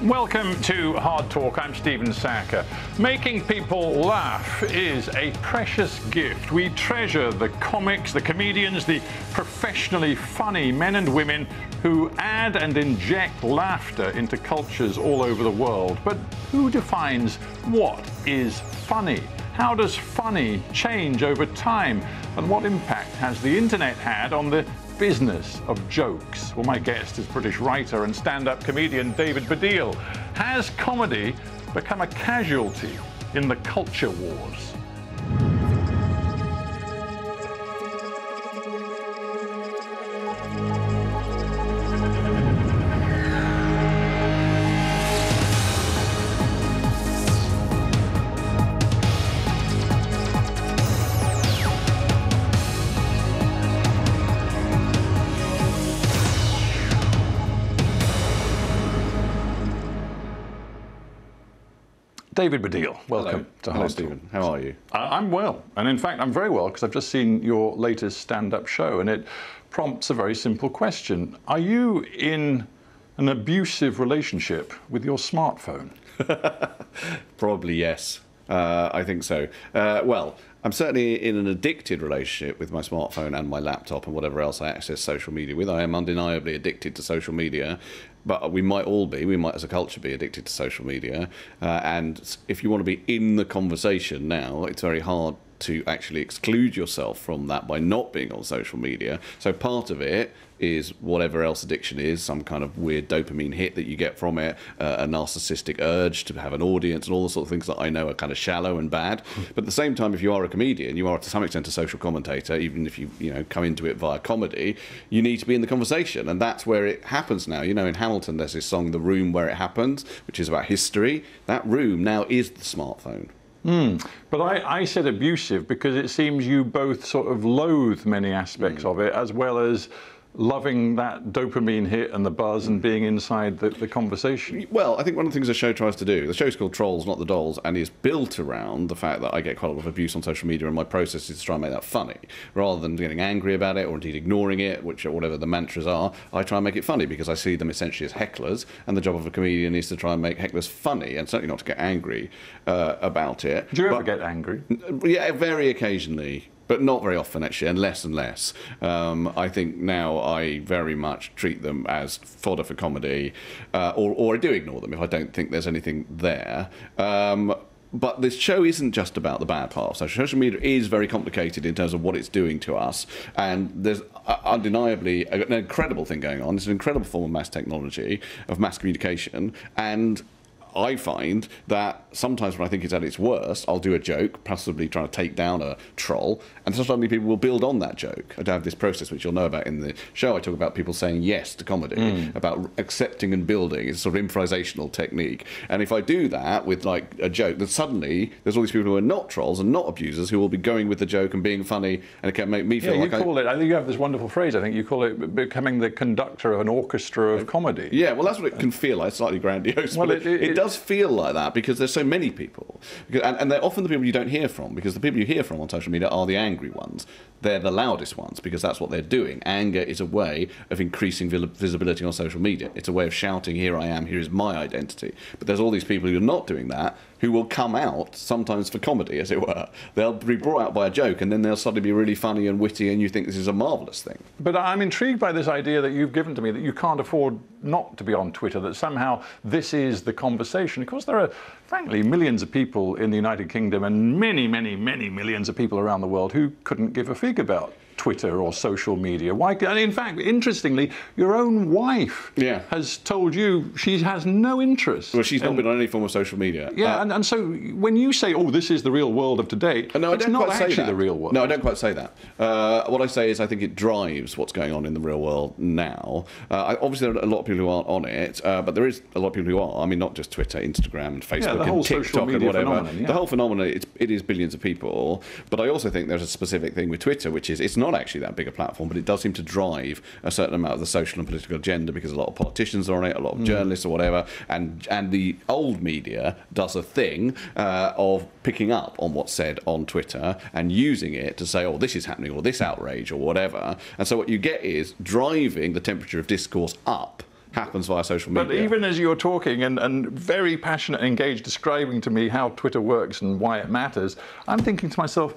Welcome to Hard Talk. I'm Stephen Sackur. Making people laugh is a precious gift. We treasure the comics, the comedians, the professionally funny men and women who add and inject laughter into cultures all over the world. But who defines what is funny? How does funny change over time? And what impact has the internet had on the business of jokes? Well, my guest is British writer and stand-up comedian David Baddiel. Has comedy become a casualty in the culture wars? David Baddiel, welcome to Hard Talk. Stephen. How are you? I'm well, and in fact I'm very well because I've just seen your latest stand-up show and it prompts a very simple question. Are you in an abusive relationship with your smartphone? Probably yes. I think so. Well, I'm certainly in an addicted relationship with my smartphone and my laptop and whatever else I access social media with. I am undeniably addicted to social media, but we might as a culture be addicted to social media. And if you want to be in the conversation now, it's very hard to actually exclude yourself from that by not being on social media. So part of it is whatever else addiction is, some kind of weird dopamine hit that you get from it, a narcissistic urge to have an audience and all the sort of things that I know are kind of shallow and bad. But at the same time, if you are a comedian, you are to some extent a social commentator, even if you come into it via comedy, you need to be in the conversation. And that's where it happens now. In Hamilton, there's this song, The Room Where It Happens, which is about history. That room now is the smartphone. But I said abusive because it seems you both sort of loathe many aspects of it, as well as loving that dopamine hit and the buzz and being inside the conversation. Well, I think one of the things the show tries to do, the show's called Trolls, Not the Dolls, and is built around the fact that I get quite a lot of abuse on social media, and my process is to try and make that funny. Rather than getting angry about it or indeed ignoring it, which or whatever the mantras are, I try and make it funny because I see them essentially as hecklers, and the job of a comedian is to try and make hecklers funny, and certainly not to get angry about it. Do you ever get angry? Yeah, very occasionally. But not very often, actually, and less and less. I think now I very much treat them as fodder for comedy, or I do ignore them if I don't think there's anything there. But this show isn't just about the bad part. So social media is very complicated in terms of what it's doing to us. And there's undeniably an incredible thing going on. It's an incredible form of mass technology, of mass communication. And I find that sometimes when I think it's at its worst, I'll do a joke, possibly trying to take down a troll, and suddenly people will build on that joke. I have this process which you'll know about in the show. I talk about people saying yes to comedy, about accepting and building. It's a sort of improvisational technique. And if I do that with like a joke, then suddenly there's all these people who are not trolls and not abusers who will be going with the joke and being funny, and it can make me feel like I think you have this wonderful phrase, I think you call it becoming the conductor of an orchestra of comedy. Yeah, well, that's what it can feel like, slightly grandiose. Well, but it does feel like that because there's so many people, and they're often the people you don't hear from, because the people you hear from on social media are the angry ones. They're the loudest ones because that's what they're doing. Anger is a way of increasing visibility on social media. It's a way of shouting, here I am, here is my identity. But there's all these people who are not doing that, who will come out, sometimes for comedy, as it were. They'll be brought out by a joke, and then they'll suddenly be really funny and witty, and you think this is a marvellous thing. But I'm intrigued by this idea that you've given to me, that you can't afford not to be on Twitter, that somehow this is the conversation. Of course, there are, frankly, millions of people in the United Kingdom and many, many, many millions of people around the world who couldn't give a fig about Twitter or social media. Why? And in fact, interestingly, your own wife has told you she has no interest. Well, she's not been on any form of social media. Yeah, and so when you say, oh, this is the real world of today, no, it's not actually the real world. No, I don't quite say that. What I say is I think it drives what's going on in the real world now. Obviously, there are a lot of people who aren't on it, but there is a lot of people who are. I mean, not just Twitter, Instagram and Facebook and TikTok and whatever. The whole phenomenon, it is billions of people. But I also think there's a specific thing with Twitter, which is it's not actually that big a platform, but it does seem to drive a certain amount of the social and political agenda because a lot of politicians are on it, a lot of journalists or whatever, and the old media does a thing of picking up on what's said on Twitter and using it to say, oh, this is happening, or this outrage, or whatever. And so what you get is driving the temperature of discourse up happens via social media. But even as you're talking and very passionate and engaged, describing to me how Twitter works and why it matters, I'm thinking to myself,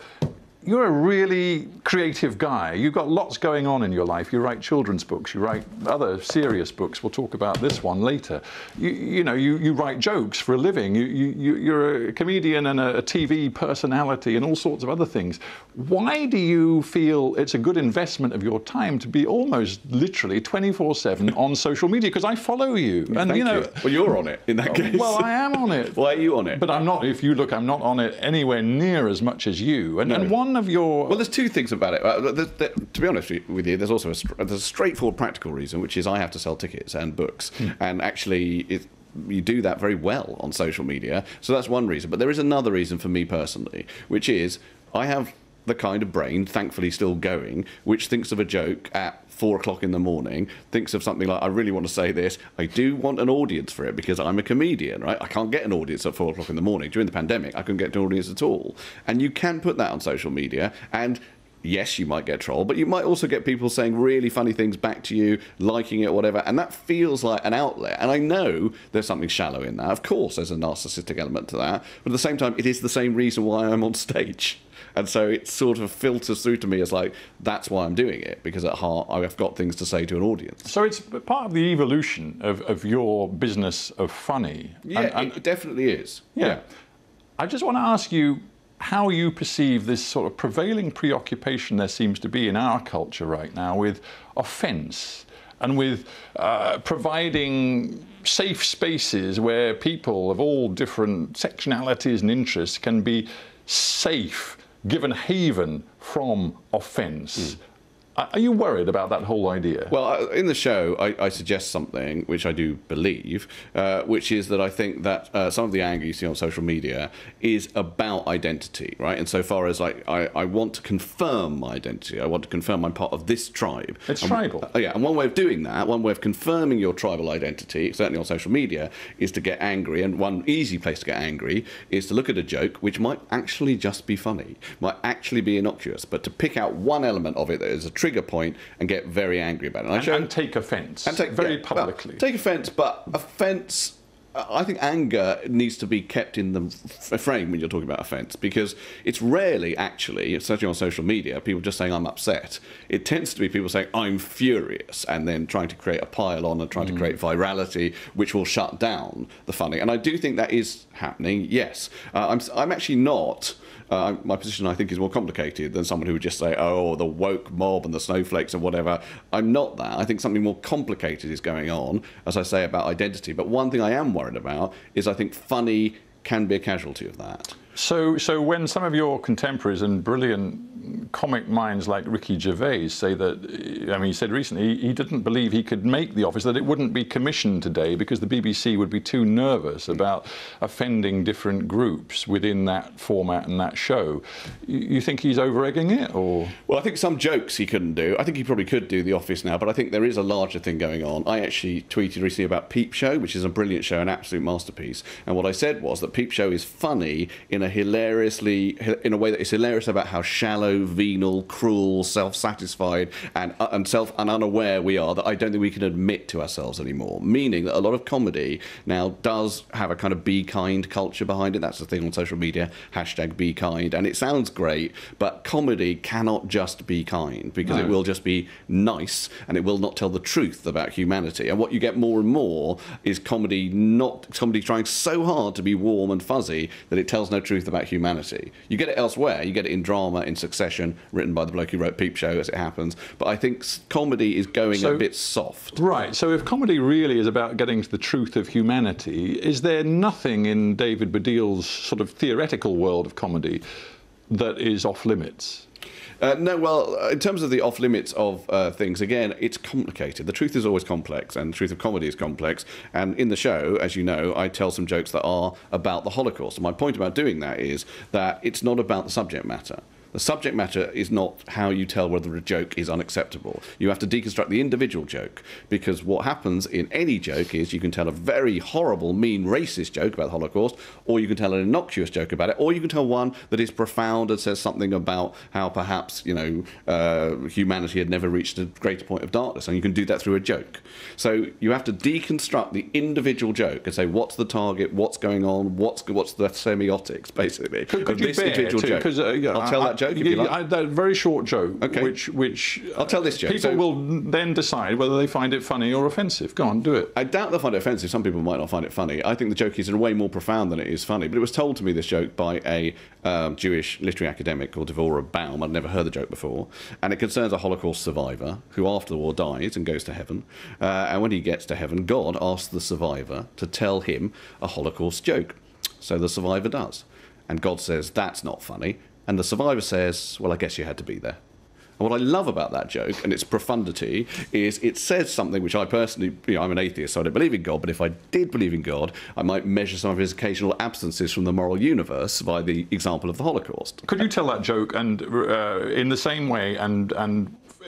you're a really creative guy. You've got lots going on in your life. You write children's books. You write other serious books. We'll talk about this one later. You write jokes for a living. You're a comedian and a TV personality and all sorts of other things. Why do you feel it's a good investment of your time to be almost literally 24/7 on social media? Because I follow you. And Thank you. Well, you're on it in that case. Well, I am on it. Why are you on it? But I'm not. If you look, I'm not on it anywhere near as much as you. And one of your... Well, there's two things about it. To be honest with you, there's also there's a straightforward practical reason, which is I have to sell tickets and books. And actually, you do that very well on social media. So that's one reason. But there is another reason for me personally, which is I have the kind of brain, thankfully still going, which thinks of a joke at 4 o'clock in the morning, thinks of something like, I really want to say this. I do want an audience for it because I'm a comedian, right? I can't get an audience at 4 o'clock in the morning. During the pandemic, I couldn't get an audience at all. And you can put that on social media, and yes, you might get trolled, but you might also get people saying really funny things back to you, liking it, whatever, and that feels like an outlet. And I know there's something shallow in that. Of course, there's a narcissistic element to that, but at the same time, it is the same reason why I'm on stage. And so it sort of filters through to me as like, that's why I'm doing it, because at heart, I've got things to say to an audience. So it's part of the evolution of your business of funny. Yeah, it definitely is. Yeah. I just want to ask you how you perceive this sort of prevailing preoccupation there seems to be in our culture right now with offence and with providing safe spaces where people of all different sectionalities and interests can be safe, given haven from offence. Are you worried about that whole idea? Well, in the show, I suggest something which I do believe, which is that I think that some of the anger you see on social media is about identity, right? Insofar as like I want to confirm my identity, I want to confirm I'm part of this tribe. It's tribal. Yeah, and one way of doing that, one way of confirming your tribal identity, certainly on social media, is to get angry. And one easy place to get angry is to look at a joke which might actually just be funny, might actually be innocuous, but to pick out one element of it that is a trigger point and get very angry about it. And take offence. And take very publicly. Well, take offence, but offence. I think anger needs to be kept in the frame when you're talking about offence, because it's rarely actually, especially on social media, people just saying I'm upset. It tends to be people saying I'm furious and then trying to create a pile-on and trying to create virality, which will shut down the funny. And I do think that is happening, yes. I'm actually not... my position, I think, is more complicated than someone who would just say, oh, the woke mob and the snowflakes and whatever. I'm not that. I think something more complicated is going on, as I say, about identity. But one thing I am worried about is I think funny can be a casualty of that. So when some of your contemporaries and brilliant comic minds like Ricky Gervais say that, I mean, he said recently he didn't believe he could make The Office, that it wouldn't be commissioned today because the BBC would be too nervous about offending different groups within that format and that show. You think he's over-egging it, or...? Well, I think some jokes he couldn't do. I think he probably could do The Office now, but I think there is a larger thing going on. I actually tweeted recently about Peep Show, which is a brilliant show, an absolute masterpiece. And what I said was that Peep Show is funny in a way that is hilarious about how shallow, venal, cruel, self-satisfied and unaware we are, that I don't think we can admit to ourselves anymore. Meaning that a lot of comedy now does have a kind of be kind culture behind it. That's the thing on social media, hashtag be kind. And it sounds great, but comedy cannot just be kind, because it will just be nice and it will not tell the truth about humanity. And what you get more and more is comedy trying so hard to be warm and fuzzy that it tells no truth about humanity. You get it elsewhere. You get it in drama, in Succession, written by the bloke who wrote Peep Show, as it happens. But I think comedy is going a bit soft. Right. So if comedy really is about getting to the truth of humanity, is there nothing in David Baddiel's sort of theoretical world of comedy that is off limits? No, well, in terms of the off-limits of things, again, it's complicated. The truth is always complex, and the truth of comedy is complex. And in the show, as you know, I tell some jokes that are about the Holocaust. And my point about doing that is that it's not about the subject matter. The subject matter is not how you tell whether a joke is unacceptable. You have to deconstruct the individual joke, because what happens in any joke is you can tell a very horrible, mean, racist joke about the Holocaust, or you can tell an innocuous joke about it, or you can tell one that is profound and says something about how perhaps, humanity had never reached a greater point of darkness, and you can do that through a joke. So you have to deconstruct the individual joke and say, what's the target, what's going on, what's the semiotics, basically, could you bear individual joke. I'll tell that joke if you like. That very short joke, okay. which I'll tell this joke. People will then decide whether they find it funny or offensive. Go on, do it. I doubt they'll find it offensive. Some people might not find it funny. I think the joke is in a way more profound than it is funny. But it was told to me, this joke, by a Jewish literary academic called Devorah Baum. I'd never heard the joke before. And it concerns a Holocaust survivor who after the war dies and goes to heaven. And when he gets to heaven, God asks the survivor to tell him a Holocaust joke. So the survivor does. And God says, that's not funny. And the survivor says, well, I guess you had to be there. And what I love about that joke and its profundity is it says something which I personally, I'm an atheist, so I don't believe in God, but if I did believe in God, I might measure some of his occasional absences from the moral universe by the example of the Holocaust. Could you tell that joke and in the same way and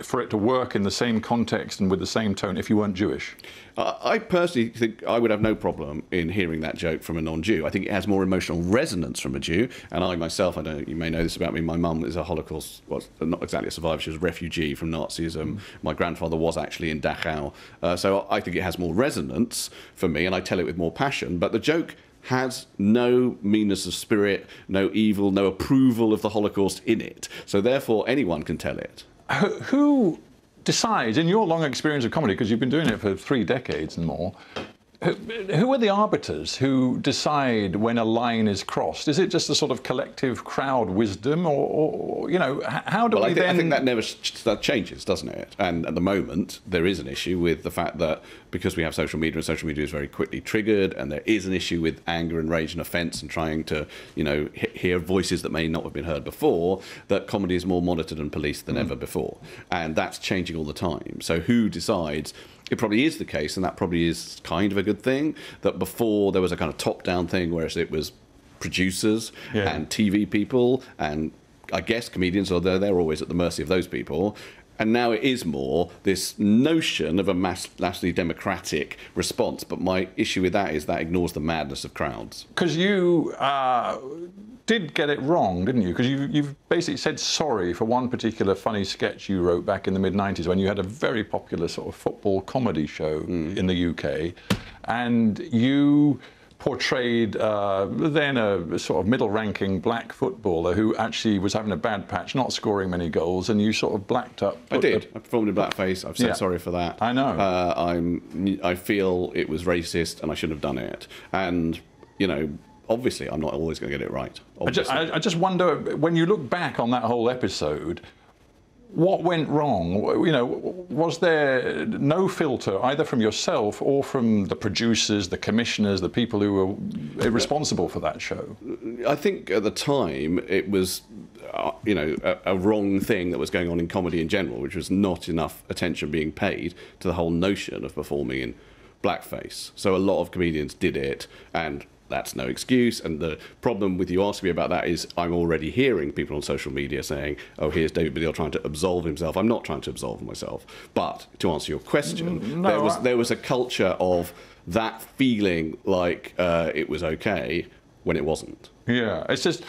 for it to work in the same context and with the same tone if you weren't Jewish? I personally think I would have no problem in hearing that joke from a non-Jew. I think it has more emotional resonance from a Jew. And I myself, I don't know, you may know this about me, my mum is a Holocaust, well, not exactly a survivor, she was a refugee from Nazism. My grandfather was actually in Dachau. So I think it has more resonance for me, and I tell it with more passion. But the joke has no meanness of spirit, no evil, no approval of the Holocaust in it. So therefore, anyone can tell it. Who decides, in your long experience of comedy, because you've been doing it for 3 decades and more, who are the arbiters who decide when a line is crossed? Is it just a sort of collective crowd wisdom, or how do we then... I think that changes, doesn't it? And at the moment, there is an issue with the fact that because we have social media, and social media is very quickly triggered, and there is an issue with anger and rage and offence and trying to, hear voices that may not have been heard before, that comedy is more monitored and policed than ever before. And that's changing all the time. So who decides... It probably is the case, and that probably is kind of a good thing, that before there was a kind of top-down thing, whereas it was producers and TV people, and I guess comedians, although they're always at the mercy of those people. And now it is more this notion of a massively democratic response. But my issue with that is that ignores the madness of crowds. Because you did get it wrong, didn't you? Because you've basically said sorry for one particular funny sketch you wrote back in the mid-90s when you had a very popular sort of football comedy show in the UK. And you portrayed then a sort of middle-ranking black footballer who actually was having a bad patch, not scoring many goals, and you sort of blacked up. I did. I performed in blackface. I've said sorry for that. I know. I feel it was racist and I shouldn't have done it. And, obviously I'm not always going to get it right. I just wonder, when you look back on that whole episode, what went wrong? Was there no filter either from yourself or from the producers, the commissioners, the people who were responsible for that show? I think at the time it was, a wrong thing that was going on in comedy in general, which was not enough attention being paid to the whole notion of performing in blackface. So a lot of comedians did it, and that's no excuse. And the problem with you asking me about that is I'm already hearing people on social media saying, oh, here's David Baddiel trying to absolve himself. I'm not trying to absolve myself. But to answer your question, there was a culture of that feeling like it was okay when it wasn't. Yeah, it's just...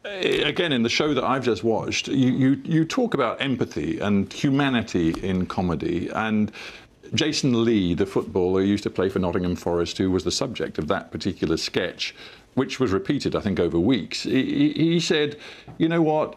Again, in the show that I've just watched, you talk about empathy and humanity in comedy, and Jason Lee, the footballer who used to play for Nottingham Forest, who was the subject of that particular sketch, which was repeated, I think, over weeks, he said, you know what,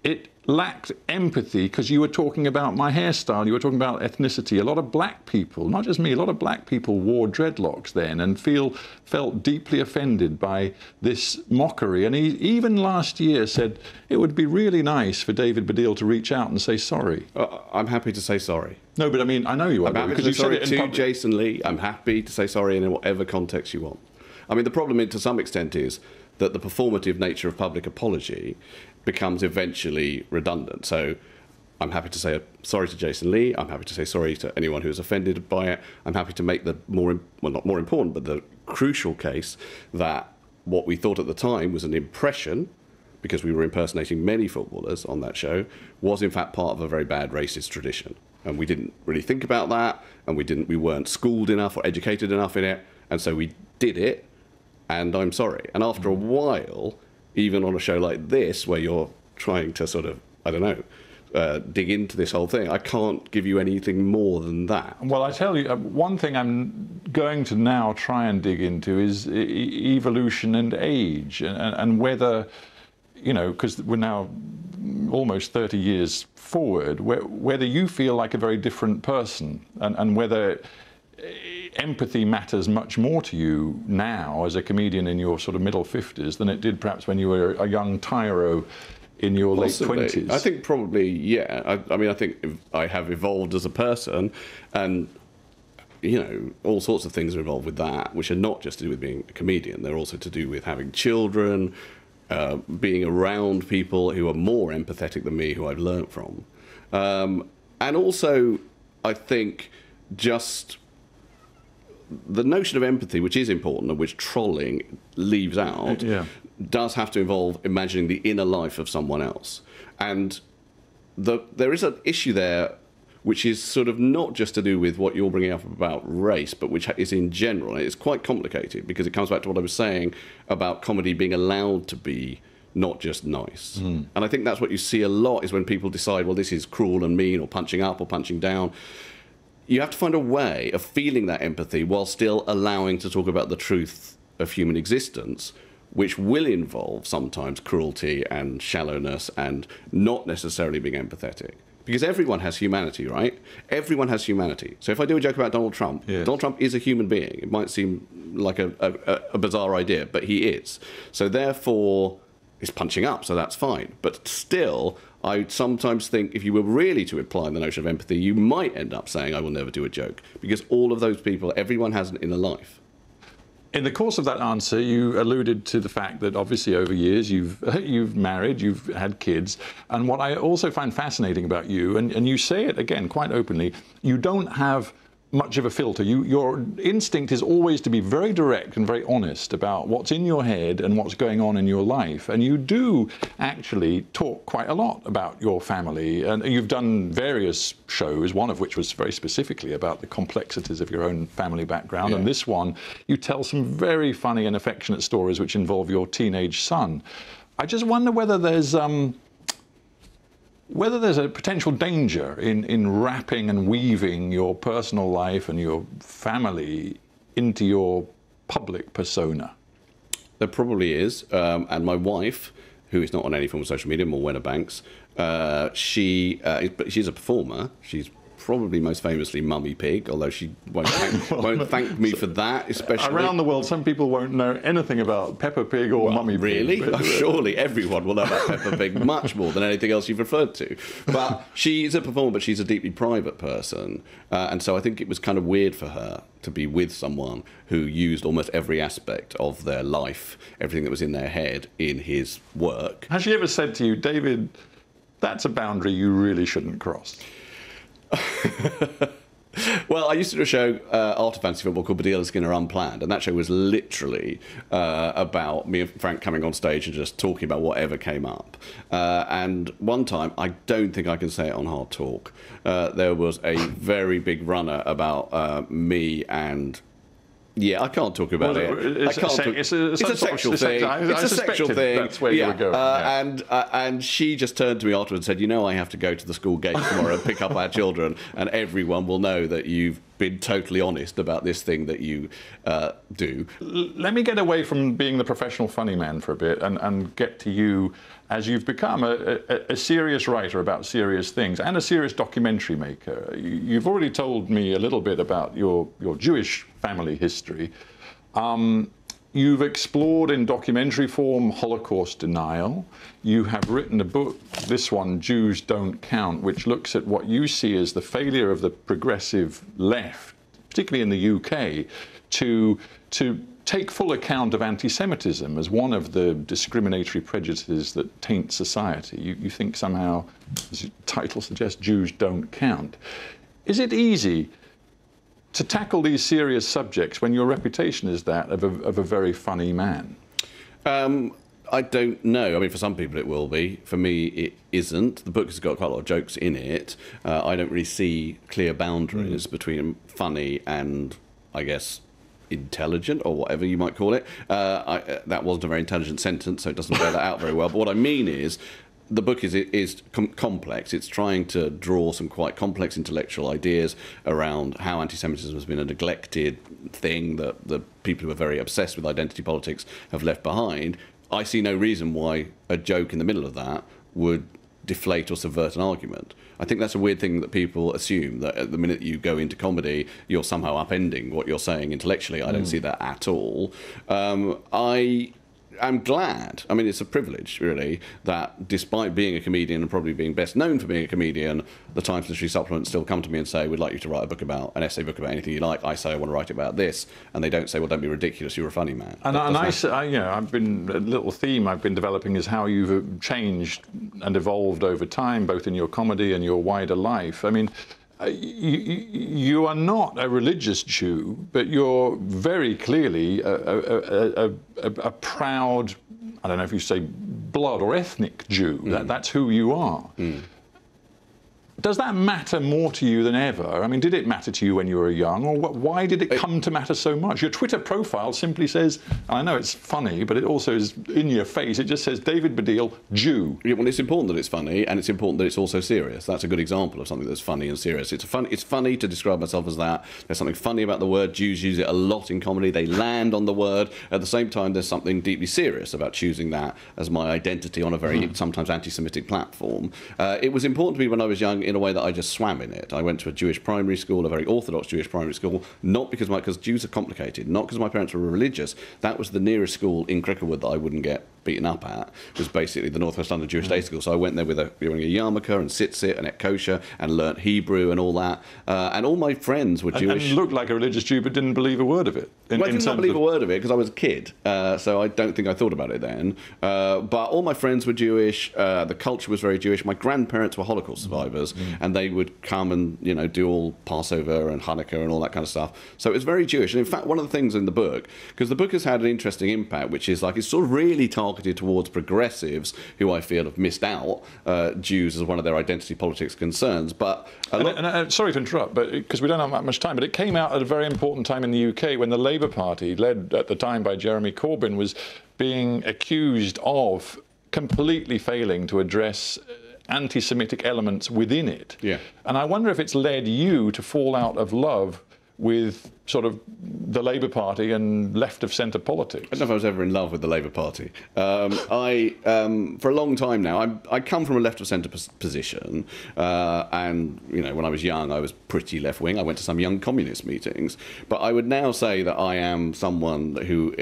it lacked empathy because you were talking about my hairstyle, you were talking about ethnicity. A lot of black people, not just me, a lot of black people wore dreadlocks then and felt deeply offended by this mockery. And he even last year said it would be really nice for David Baddiel to reach out and say sorry. I'm happy to say sorry. No, but I mean, I know you are. I'm happy to say sorry to Jason Lee. I'm happy to say sorry in whatever context you want. I mean, the problem to some extent is that the performative nature of public apology becomes eventually redundant. So I'm happy to say sorry to Jason Lee. I'm happy to say sorry to anyone who is offended by it. I'm happy to make the not more important, but the crucial case that what we thought at the time was an impression because we were impersonating many footballers on that show, was in fact part of a very bad racist tradition. And we didn't really think about that, and we weren't schooled enough or educated enough in it, and so we did it, and I'm sorry. And after a while, even on a show like this, where you're trying to sort of, I don't know, dig into this whole thing, I can't give you anything more than that. Well, I tell you, one thing I'm going to now try and dig into is evolution and age, and whether, you know, because we're now almost 30 years forward, whether you feel like a very different person, and whether empathy matters much more to you now as a comedian in your sort of middle 50s than it did perhaps when you were a young tyro in your Possibly. late 20s. I think probably, yeah. I mean, I think I have evolved as a person, and, you know, all sorts of things are involved with that, which are not just to do with being a comedian. They're also to do with having children, being around people who are more empathetic than me, who I've learnt from. And also, I think, just the notion of empathy, which is important and which trolling leaves out, does have to involve imagining the inner life of someone else. And there is an issue there which is sort of not just to do with what you're bringing up about race, but which is in general. And it's quite complicated because it comes back to what I was saying about comedy being allowed to be not just nice. And I think that's what you see a lot, is when people decide, well, this is cruel and mean, or punching up or punching down. You have to find a way of feeling that empathy while still allowing to talk about the truth of human existence, which will involve sometimes cruelty and shallowness and not necessarily being empathetic. Because everyone has humanity, right? Everyone has humanity. So if I do a joke about Donald Trump, Donald Trump is a human being. It might seem like a bizarre idea, but he is. So therefore, it's punching up, so that's fine. But still, I sometimes think if you were really to apply the notion of empathy, you might end up saying, I will never do a joke. Because all of those people, everyone has an inner life. In the course of that answer, you alluded to the fact that obviously over years you've married, you've had kids, and what I also find fascinating about you, and you say it again quite openly, you don't have much of a filter. Your instinct is always to be very direct and very honest about what's in your head and what's going on in your life. And you do actually talk quite a lot about your family. And you've done various shows, one of which was very specifically about the complexities of your own family background. And this one, you tell some very funny and affectionate stories which involve your teenage son. I just wonder whether there's a potential danger in wrapping and weaving your personal life and your family into your public persona. There probably is. And my wife, who is not on any form of social media, Morwenna Banks, she's a performer. She's probably most famously Mummy Pig, although she won't thank me for that, especially. Around the world, some people won't know anything about Peppa Pig or Mummy Pig. Really? Surely everyone will know about Peppa Pig much more than anything else you've referred to. But she's a performer, but she's a deeply private person. And so I think it was kind of weird for her to be with someone who used almost every aspect of their life, everything that was in their head, in his work. Has she ever said to you, David, that's a boundary you really shouldn't cross? Well, I used to do a show, Art of Fantasy Football, called Baddiel and Skinner Unplanned, and that show was literally about me and Frank coming on stage and just talking about whatever came up. And one time, I don't think I can say it on Hard Talk, there was a very big runner about me and... Yeah, I can't talk about it. It's a sexual thing. It's a sexual thing. That's where you were going. And she just turned to me afterwards and said, you know, I have to go to the school gate tomorrow and pick up our children, and everyone will know that you've been totally honest about this thing that you do. Let me get away from being the professional funny man for a bit and get to you as you've become a serious writer about serious things and a serious documentary maker. You've already told me a little bit about your Jewish family history. You've explored in documentary form Holocaust denial. You have written a book, this one, Jews Don't Count, which looks at what you see as the failure of the progressive left, particularly in the UK, to take full account of anti-Semitism as one of the discriminatory prejudices that taint society. You think somehow, as the title suggests, Jews don't count. Is it easy to tackle these serious subjects when your reputation is that of a very funny man? I don't know. I mean, for some people it will be. For me, it isn't. The book has got quite a lot of jokes in it. I don't really see clear boundaries between funny and, I guess, intelligent, or whatever you might call it. That wasn't a very intelligent sentence, so it doesn't bear that out very well. But what I mean is, the book is complex. It's trying to draw some quite complex intellectual ideas around how anti-Semitism has been a neglected thing that the people who are very obsessed with identity politics have left behind. I see no reason why a joke in the middle of that would deflate or subvert an argument. I think that's a weird thing that people assume, that at the minute you go into comedy, you're somehow upending what you're saying intellectually. I don't see that at all. I'm glad, I mean, it's a privilege, really, that despite being a comedian and probably being best known for being a comedian, the Times Literary Supplement still come to me and say, we'd like you to write an essay book about anything you like. I say, I want to write about this. And they don't say, well, don't be ridiculous, you're a funny man. And I've been, a little theme I've been developing is how you've changed and evolved over time, both in your comedy and your wider life. I mean, you are not a religious Jew, but you're very clearly a proud, I don't know if you say blood or ethnic Jew. That's who you are. Does that matter more to you than ever? I mean, did it matter to you when you were young, or why did it come to matter so much? Your Twitter profile simply says, and I know it's funny, but it also is in your face, it just says, David Baddiel, Jew. Yeah, well, it's important that it's funny, and it's important that it's also serious. That's a good example of something that's funny and serious. It's funny to describe myself as that. There's something funny about the word. Jews use it a lot in comedy. They land on the word. At the same time, there's something deeply serious about choosing that as my identity on a very sometimes anti-Semitic platform. It was important to me when I was young in a way that I just swam in it. I went to a Jewish primary school, a very orthodox Jewish primary school, not because Jews are complicated, not because my parents were religious. That was the nearest school in Cricklewood that I wouldn't get beaten up at. It was basically the North West London Jewish Day School. So I went there wearing a yarmulke and tzitzit and ate kosher and learnt Hebrew and all that. And all my friends were Jewish. And looked like a religious Jew, but didn't believe a word of it. I did not believe a word of it because I was a kid. So I don't think I thought about it then. But all my friends were Jewish. The culture was very Jewish. My grandparents were Holocaust survivors, and they would come and do all Passover and Hanukkah and all that kind of stuff. So it was very Jewish. And in fact, one of the things in the book, because the book has had an interesting impact, which is like it's sort of really targeted towards progressives who I feel have missed out Jews as one of their identity politics concerns. But sorry to interrupt, but because we don't have that much time, but it came out at a very important time in the UK when the Labour Party, led at the time by Jeremy Corbyn, was being accused of completely failing to address anti-Semitic elements within it. Yeah. And I wonder if it's led you to fall out of love with sort of the Labour Party and left-of-centre politics. I don't know if I was ever in love with the Labour Party. For a long time now, I come from a left-of-centre position, and when I was young, I was pretty left-wing. I went to some young communist meetings, but I would now say that I am someone who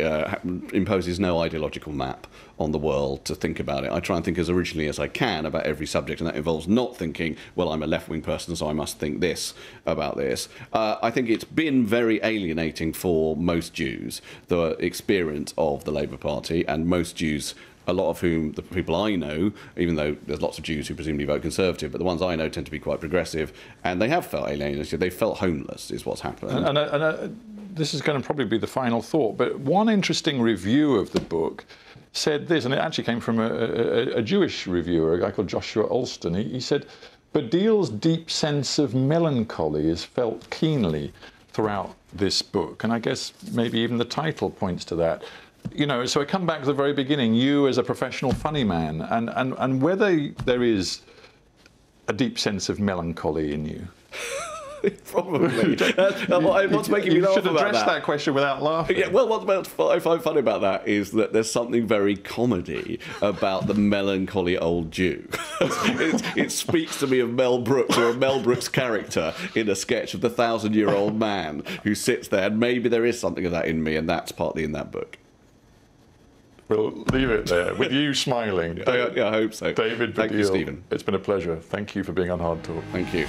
imposes no ideological map on the world to think about it. I try and think as originally as I can about every subject, and that involves not thinking, well, I'm a left-wing person, so I must think this about this. I think it's been very alienating for most Jews, the experience of the Labour Party, and most Jews, a lot of whom, the people I know, even though there's lots of Jews who presumably vote Conservative, but the ones I know tend to be quite progressive, and they have felt alienated. They felt homeless, is what's happened. And this is going to probably be the final thought, but one interesting review of the book said this, and it actually came from a Jewish reviewer, a guy called Joshua Alston. He said, Baddiel's deep sense of melancholy is felt keenly throughout this book, and I guess maybe even the title points to that. So I come back to the very beginning, you as a professional funny man, and whether there is a deep sense of melancholy in you. Probably. What's making me laugh about that? You should address that question without laughing. Yeah, well, what I find funny about that is that there's something very comedy about the melancholy old Jew. It speaks to me of Mel Brooks, or a Mel Brooks character in a sketch of the 1,000-year-old man who sits there, and maybe there is something of that in me, and that's partly in that book. We'll leave it there, with you smiling. Yeah, I hope so. David Baddiel, Thank you, Stephen. It's been a pleasure. Thank you for being on Hard Talk. Thank you.